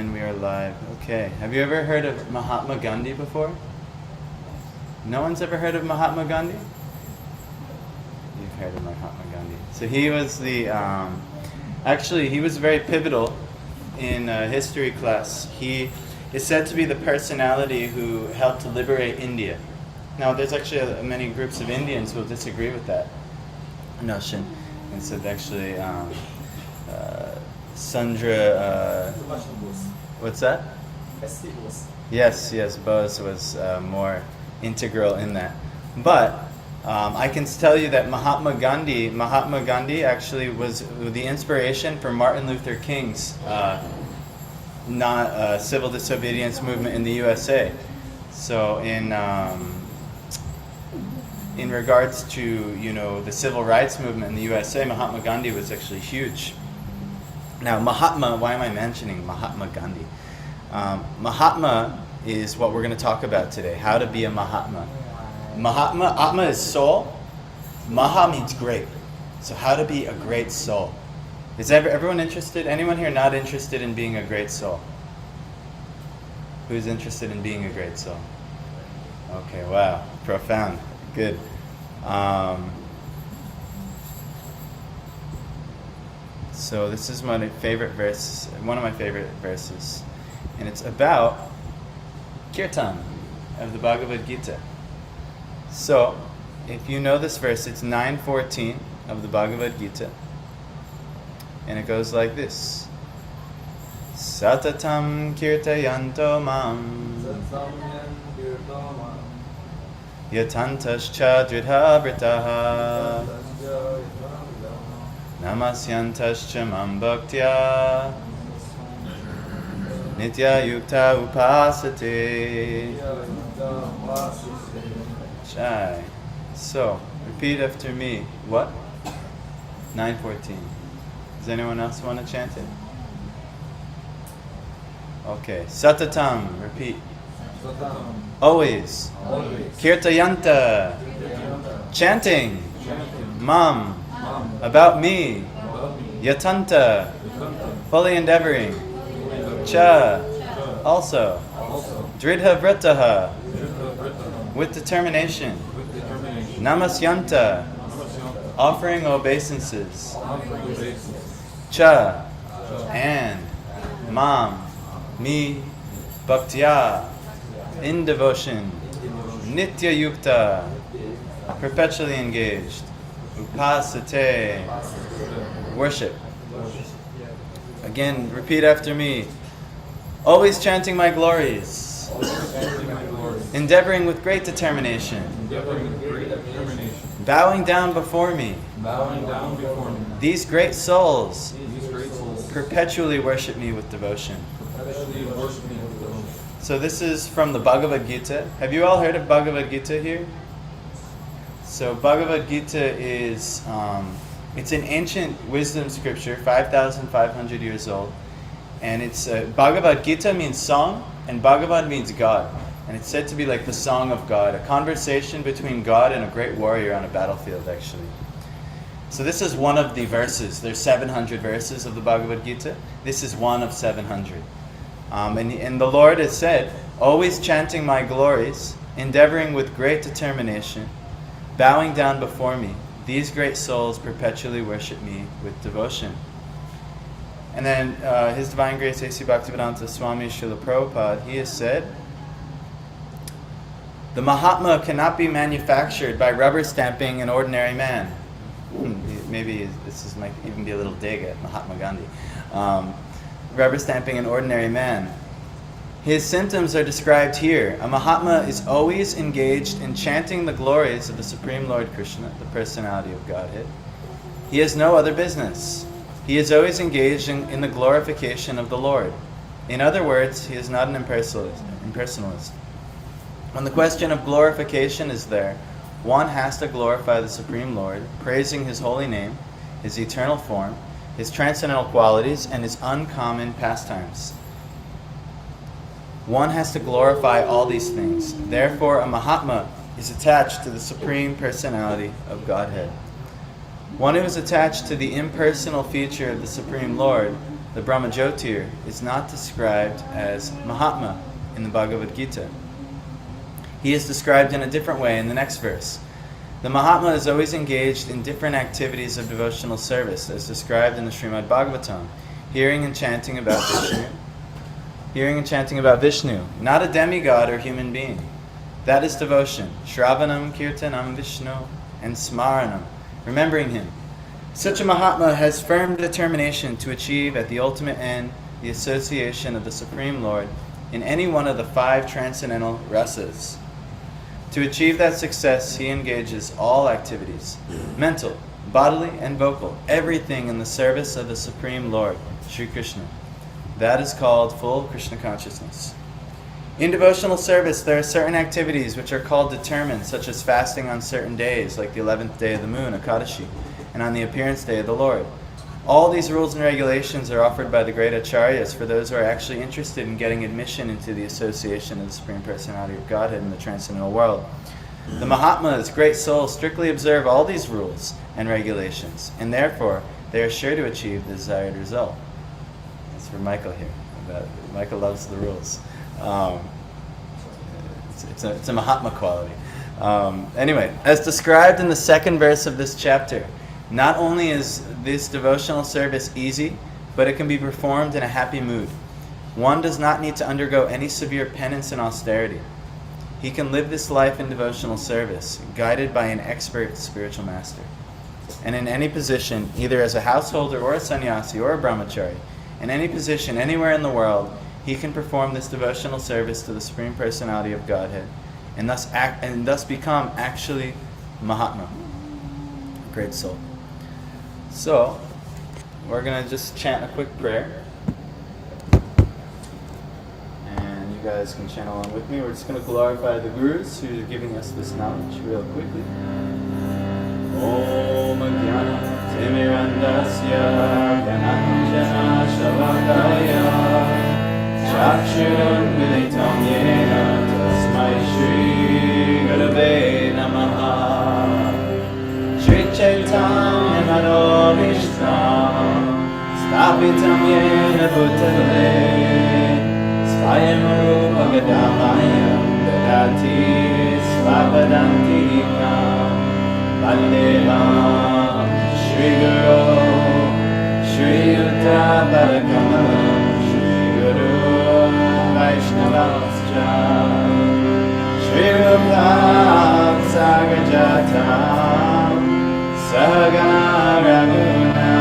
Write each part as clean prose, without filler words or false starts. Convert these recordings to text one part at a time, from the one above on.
when we are live. Okay. Have you ever heard of Mahatma Gandhi before? No one's ever heard of Mahatma Gandhi? You've heard of Mahatma Gandhi. So he was the, actually he was very pivotal in history class. He is said to be the personality who helped to liberate India. Now there's actually many groups of Indians who will disagree with that notion. And so actually, Sundra, what's that? Yes, Bose was more integral in that. But I can tell you that Mahatma Gandhi actually was the inspiration for Martin Luther King's civil disobedience movement in the USA. So in regards to, the civil rights movement in the USA, Mahatma Gandhi was actually huge. Now, Mahatma, why am I mentioning Mahatma Gandhi? Mahatma is what we're going to talk about today, how to be a Mahatma. Atma is soul. Maha means great. So how to be a great soul. Is everyone interested? Anyone here not interested in being a great soul? Who's interested in being a great soul? Okay, wow, profound. Good. So this is my favorite verse, one of my favorite verses, and it's about Kirtan of the Bhagavad Gita. So, if you know this verse, it's 9:14 of the Bhagavad Gita, and it goes like this: Satatam kirtayanto mam yatantascha dridha vritaha namasyantascha mam bhaktya nitya yukta upasate. Chai. So, repeat after me. What? 9:14. Does anyone else want to chant it? Okay. Satatam. Repeat. Always. Kirtayanta. Chanting. Mam. About me. Yatanta. Fully endeavoring. Cha. Also. Dridha vritaha. With determination. Namasyanta. Offering obeisances. Cha. And. Mam. Me. Bhaktya. In devotion. Nitya yukta. Perpetually engaged. Upasate. Worship. Again, repeat after me. Always chanting my glories. Endeavoring with great determination. Bowing down before me. These great souls perpetually worship me with devotion. So this is from the Bhagavad Gita. Have you all heard of Bhagavad Gita here? So Bhagavad Gita is, it's an ancient wisdom scripture, 5,500 years old. And it's, Bhagavad Gita means song, and Bhagavan means God. And it's said to be like the song of God, a conversation between God and a great warrior on a battlefield, actually. So this is one of the verses. There's 700 verses of the Bhagavad Gita. This is one of 700. And the Lord has said, always chanting my glories, endeavoring with great determination, bowing down before me, these great souls perpetually worship me with devotion. And then His Divine Grace A.C. Bhaktivedanta Swami Srila Prabhupada, he has said, the Mahatma cannot be manufactured by rubber stamping an ordinary man. Maybe this might even be a little dig at Mahatma Gandhi. Rubber stamping an ordinary man. His symptoms are described here. A Mahatma is always engaged in chanting the glories of the Supreme Lord Krishna, the personality of Godhead. He has no other business. He is always engaged in the glorification of the Lord. In other words, he is not an impersonalist. When the question of glorification is there, one has to glorify the Supreme Lord, praising His holy name, His eternal form, His transcendental qualities, and His uncommon pastimes. One has to glorify all these things. Therefore, a Mahatma is attached to the Supreme Personality of Godhead. One who is attached to the impersonal feature of the Supreme Lord the Brahmajyotir, is not described as Mahatma in the Bhagavad Gita. He is described in a different way in the next verse. The Mahatma is always engaged in different activities of devotional service, as described in the Srimad Bhagavatam, hearing and chanting about Vishnu, not a demigod or human being. That is devotion. Shravanam, Kirtanam, Vishnu, and Smaranam, remembering him. Such a Mahatma has firm determination to achieve at the ultimate end the association of the Supreme Lord in any one of the 5 transcendental rasas. To achieve that success, he engages all activities, mental, bodily, and vocal, everything in the service of the Supreme Lord, Sri Krishna. That is called full Krishna consciousness. In devotional service, there are certain activities which are called determined, such as fasting on certain days, like the 11th day of the moon, Akadashi, and on the appearance day of the Lord. All these rules and regulations are offered by the great acharyas for those who are actually interested in getting admission into the association of the Supreme Personality of Godhead in the transcendental world. The Mahatmas, great souls, strictly observe all these rules and regulations, and therefore they are sure to achieve the desired result. That's for Michael here. Michael loves the rules. It's a Mahatma quality. Anyway, as described in the 2nd verse of this chapter, not only is this devotional service easy, but it can be performed in a happy mood. One does not need to undergo any severe penance and austerity. He can live this life in devotional service, guided by an expert spiritual master. And in any position, either as a householder or a sannyasi or a brahmachari, in any position anywhere in the world, he can perform this devotional service to the Supreme Personality of Godhead, and thus become actually Mahatma, a great soul. So, we're going to just chant a quick prayer. And you guys can chant along with me. We're just going to glorify the Gurus who are giving us this knowledge real quickly. Om Jnana Timirandasya Gyananjana Shavakaya Chakshurun Militam Yena Tasmai Shri Gurave Namaha Shri Chaitanya Manobishtam Stapitam Yena Bhutale Svayam Rupa Gadamayam Dadati Svapadantikam Vandeham Shri Guru Shri Yuta Bharakamalam Shri Guru Vaishnavascha Shri Rupam Sagajatam Sagana Raguna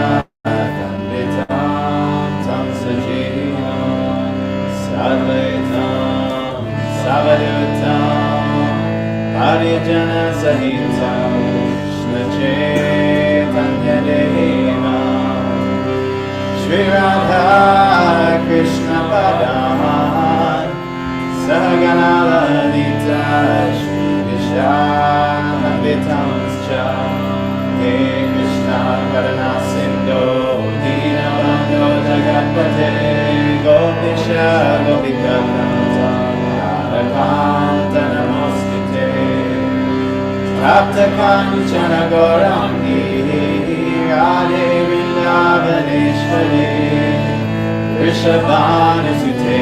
Kanditam Tam Sajivam Sadvaitam Savadutam Harijana Sahitam Krishna Chaitanya Deva Shri Radha Krishna Padaman Sagana Lalita Shri Vishanavitamscha Hey Krishna Karana Sindhu Dinabandho Jagatpate Gopisha Gopikakanta Radhakanta Namostite Tapta Kanchana Gaurangi Radhe Vrindavaneshwari Rishabhana Sute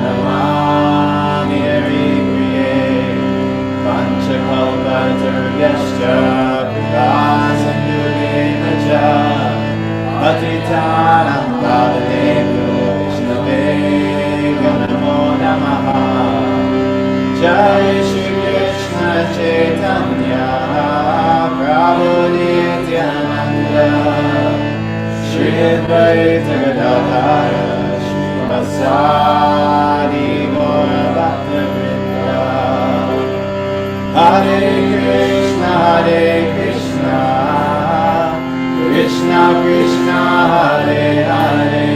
Namami Hari Priye Panchakalpatarvyascha Patitanam Bhavanebhyo Vishnave Namo Namaha Jai Shri Krishna Chaitanya Prabhu Nityananda Shri Advaita Gadadhara Shri Vasadi Gaura Bhaktavrinda Hare Krishna Krishna Krishna Hare Hare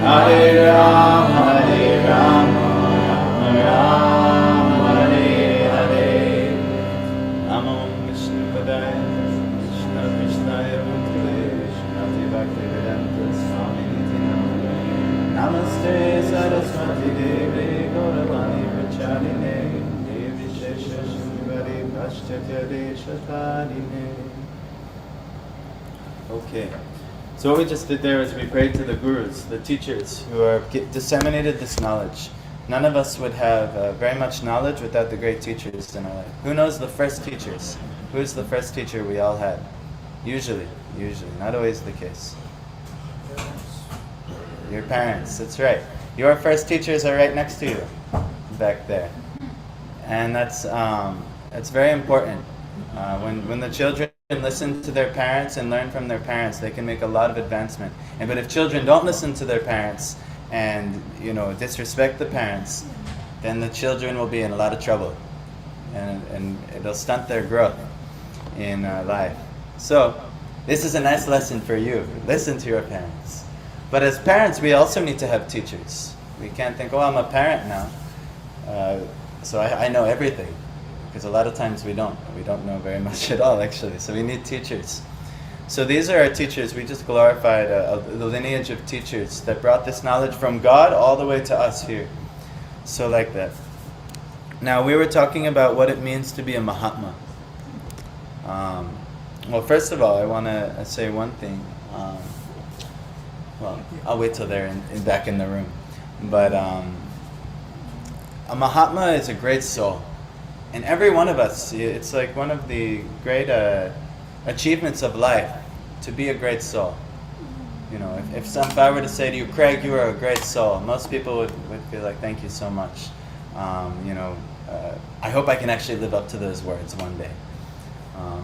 Hare Rama Rama Rama Hare Hare Namo Vishnu Padaya Krishna Krishnaya Bhutale Srimati Bhaktivedanta Swami Niti Namane Namaste Saraswati Devi Gauravani Pracharine Devi Shesha Shrivari Paschatya Deshatarine. Okay, So what we just did there is we prayed to the gurus, the teachers who are disseminated this knowledge. None of us would have very much knowledge without the great teachers in our life. Who knows the first teachers? Who's the first teacher we all had? Usually, not always the case. Your parents, that's right. Your first teachers are right next to you, back there. And that's very important. When the children listen to their parents and learn from their parents, they can make a lot of advancement. But if children don't listen to their parents and disrespect the parents, then the children will be in a lot of trouble, and it'll stunt their growth in life. So this is a nice lesson for you. Listen to your parents. But as parents, we also need to have teachers. We can't think, oh, I'm a parent now, so I know everything. Because a lot of times we don't. We don't know very much at all, actually. So we need teachers. So these are our teachers. We just glorified the lineage of teachers that brought this knowledge from God all the way to us here. So like that. Now we were talking about what it means to be a Mahatma. Well, first of all, I want to say one thing. Well, I'll wait till they're back in the room. But a Mahatma is a great soul. And every one of us, it's like one of the great achievements of life, to be a great soul. If I were to say to you, Craig, you are a great soul, most people would be like, thank you so much. I hope I can actually live up to those words one day.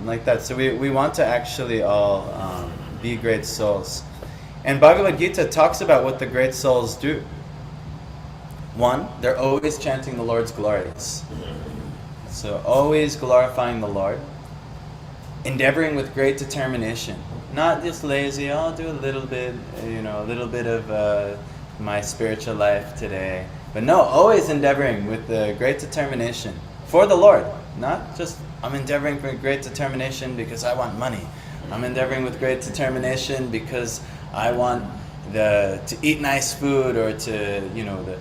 Like that. So we want to actually all be great souls. And Bhagavad Gita talks about what the great souls do. One, they're always chanting the Lord's glories. So always glorifying the Lord, endeavoring with great determination, not just lazy. I'll do a little bit, a little bit of my spiritual life today, but no, always endeavoring with great determination for the Lord. Not just I'm endeavoring with great determination because I want money. I'm endeavoring with great determination because I want to eat nice food or to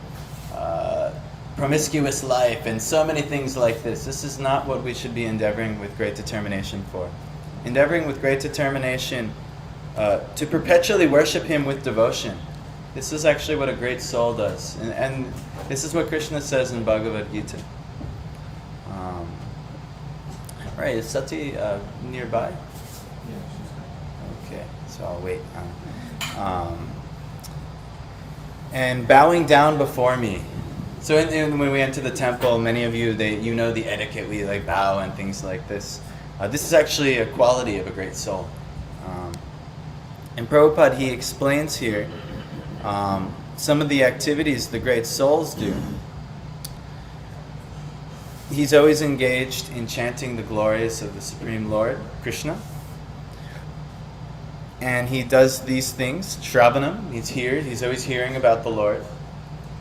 promiscuous life and so many things like this. This is not what we should be endeavoring with great determination for. Endeavoring with great determination to perpetually worship Him with devotion. This is actually what a great soul does. And this is what Krishna says in Bhagavad Gita. Right, is Sati nearby? Okay, so I'll wait. And bowing down before me. So when we enter the temple, many of you, you know the etiquette, we like bow and things like this. This is actually a quality of a great soul. And Prabhupada, he explains here some of the activities the great souls do. He's always engaged in chanting the glories of the Supreme Lord, Krishna. And he does these things. Shravanam, he's always hearing about the Lord.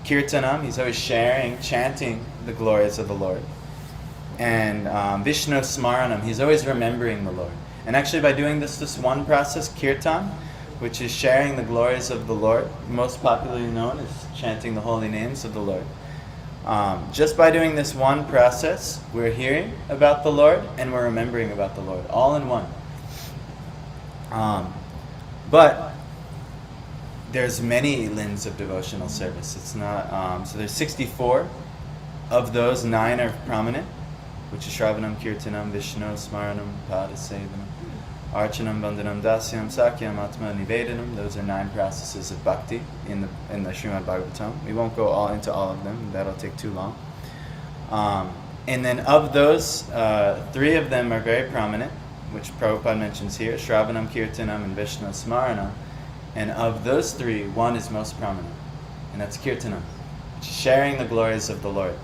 Kirtanam, he's always chanting the glories of the Lord. And Vishnu Smaranam, he's always remembering the Lord. And actually by doing this one process, Kirtan, which is sharing the glories of the Lord, most popularly known as chanting the holy names of the Lord. Just by doing this one process, we're hearing about the Lord and we're remembering about the Lord, all in one. But there's many limbs of devotional service. It's not so there's 64. Of those, 9 are prominent, which is Shravanam, Kirtanam, Vishnu, Smaranam, Padasevanam, Archanam, Bandhanam, Dasyam, Sakyam, Atma, Nivedanam. Those are 9 processes of bhakti in the Srimad Bhagavatam. We won't go into all of them. That'll take too long. And then of those, 3 of them are very prominent, which Prabhupada mentions here: Shravanam, Kirtanam, and Vishnu, Smaranam. And of those 3, 1 is most prominent, and that's Kirtanam, sharing the glories of the Lord.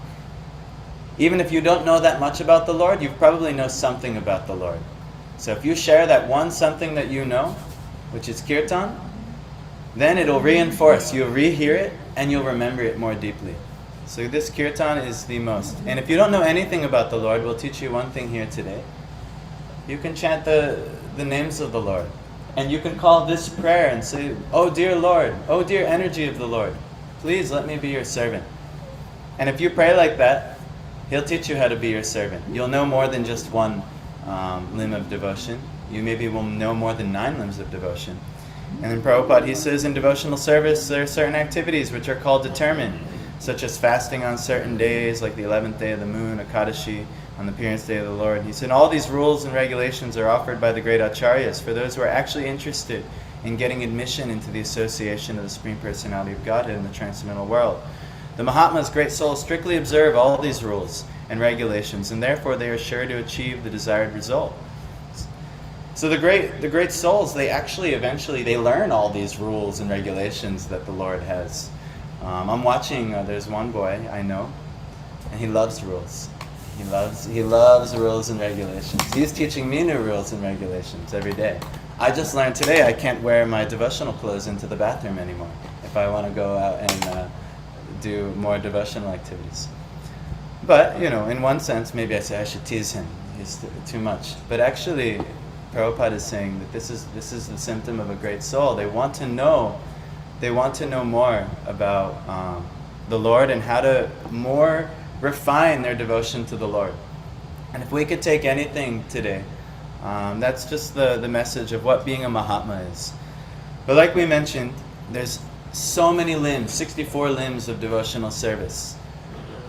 Even if you don't know that much about the Lord, you probably know something about the Lord. So if you share that one something that you know, which is Kirtan, then it'll reinforce. You'll rehear it, and you'll remember it more deeply. So this Kirtan is the most. And if you don't know anything about the Lord, we'll teach you one thing here today. You can chant the names of the Lord. And you can call this prayer and say, "Oh dear Lord, oh dear energy of the Lord, please let me be your servant." And if you pray like that, He'll teach you how to be your servant. You'll know more than just one limb of devotion. You maybe will know more than 9 limbs of devotion. And then Prabhupada, he says in devotional service, there are certain activities which are called determined, such as fasting on certain days, like the 11th day of the moon, Akadashi, on the appearance day of the Lord. He said all these rules and regulations are offered by the great acharyas for those who are actually interested in getting admission into the association of the Supreme Personality of Godhead in the transcendental world. The Mahatmas, great souls, strictly observe all these rules and regulations, and therefore they are sure to achieve the desired result. So the great souls, they actually eventually they learn all these rules and regulations that the Lord has. I'm watching. There's one boy I know, and he loves rules. He loves rules and regulations. He's teaching me new rules and regulations every day. I just learned today I can't wear my devotional clothes into the bathroom anymore if I want to go out and do more devotional activities. But, in one sense, maybe I say I should tease him. He's too much. But actually, Prabhupada is saying that this is the symptom of a great soul. They want to know more about the Lord and how to more refine their devotion to the Lord. And if we could take anything today, that's just the message of what being a Mahatma is. But like we mentioned, there's so many limbs, 64 limbs of devotional service.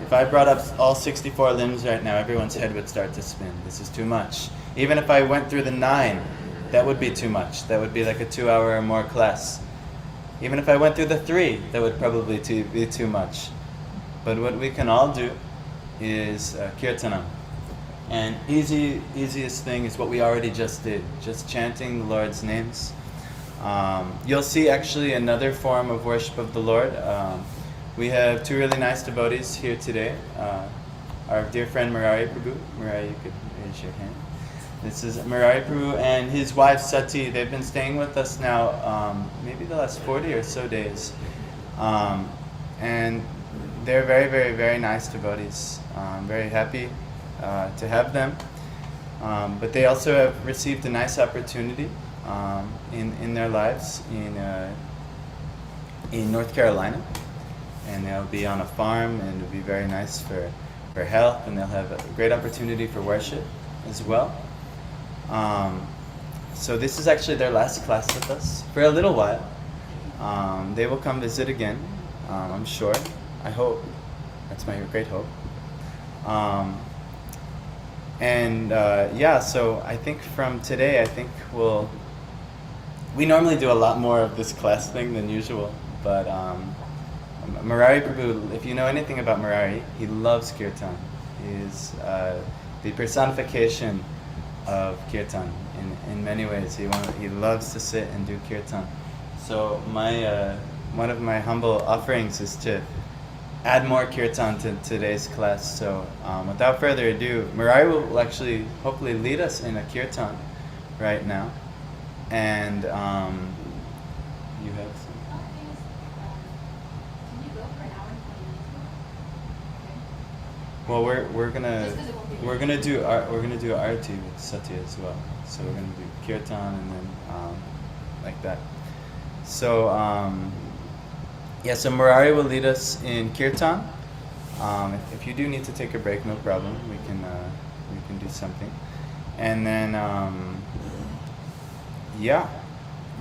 If I brought up all 64 limbs right now, everyone's head would start to spin. This is too much. Even if I went through the 9, that would be too much. That would be like a 2-hour or more class. Even if I went through the 3, that would probably be too much. But what we can all do is kirtanam. And easiest thing is what we already just did, just chanting the Lord's names. You'll see actually another form of worship of the Lord. We have 2 really nice devotees here today. Our dear friend Murari Prabhu. Murari, you could raise your hand. This is Murari Prabhu and his wife Sati. They've been staying with us now maybe the last 40 or so days. And they're very, very, very nice devotees. I'm very happy to have them. But they also have received a nice opportunity in their lives in North Carolina. And they'll be on a farm, and it'll be very nice for health, and they'll have a great opportunity for worship as well. So this is actually their last class with us for a little while. They will come visit again, I'm sure. I hope. That's my great hope. So I think from today, we normally do a lot more of this class thing than usual, but Murari Prabhu, if you know anything about Murari, he loves kirtan. He's the personification of kirtan in many ways. He loves to sit and do kirtan. So one of my humble offerings is to add more kirtan to today's class. So without further ado, Murari will actually hopefully lead us in a kirtan right now. And you have some. Can you go for an hour and 20 minutes? Well, we're gonna do arati with Satya as well. So we're gonna do kirtan and then like that. So so Murari will lead us in kirtan. If you do need to take a break, no problem. We can do something, and then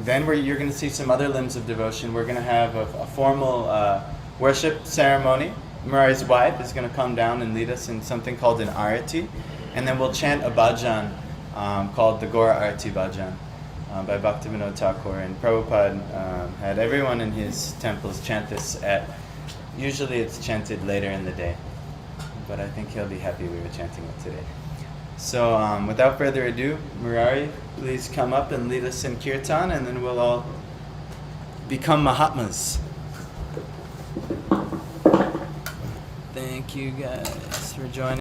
then you're going to see some other limbs of devotion. We're going to have a formal worship ceremony. Murari's wife is going to come down and lead us in something called an arati, and then we'll chant a bhajan called the Gaura Arati Bhajan by Bhaktivinoda Thakur. And Prabhupada had everyone in his temples chant this usually it's chanted later in the day, but I think he'll be happy we were chanting it today. So without further ado, Murari, please come up and lead us in kirtan, and then we'll all become Mahatmas. Thank you guys for joining.